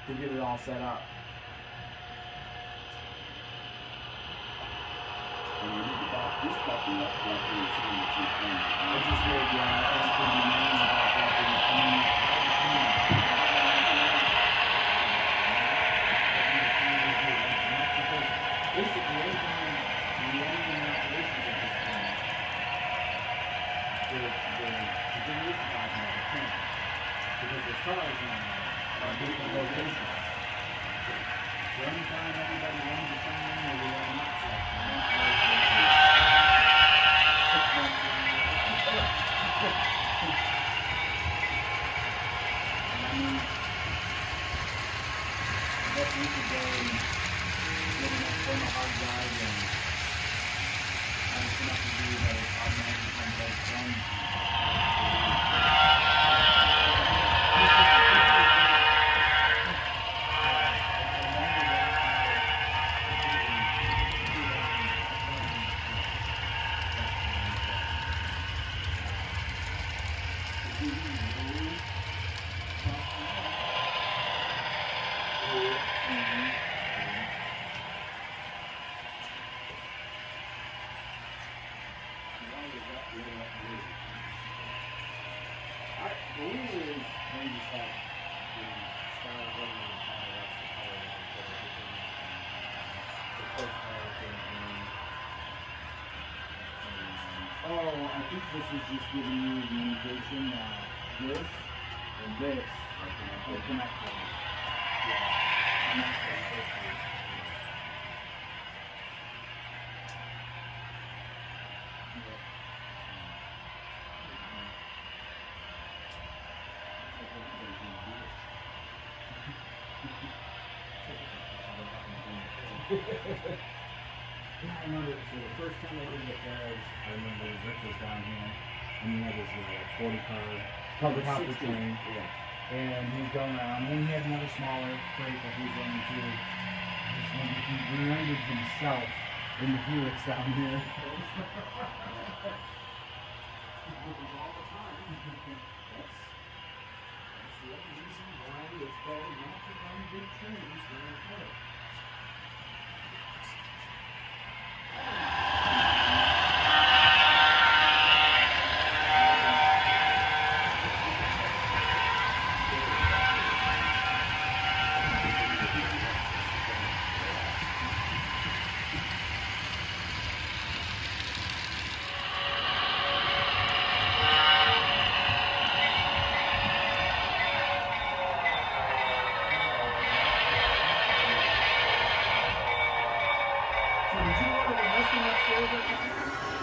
to get it all set up. And you need to back this puppy up after you see what she's doing. I just heard, yeah, Anthony Manning about that. Basically, everything in the operations at this point, the big issue about the camp, because there's cars now at different locations. So anytime everybody runs the same or they are not I guess we could go and get on a hard drive and have it enough to do that it's automatically comes out from. Oh, I think this is just giving you the indication that this and this are connected. Yeah. And that's what it's supposed to be. Yeah, I remember, so the first time I did the Ferris, I remember Rick was down here, and he had his like 40 car covered top of train, and he was going around, and then he had another smaller crate that he was running to. Just when he remembered himself in the Helix down here. It was all the time. That's the other reason why it's better not to run big trains when they're full. So did you order the restaurant upstairs or something?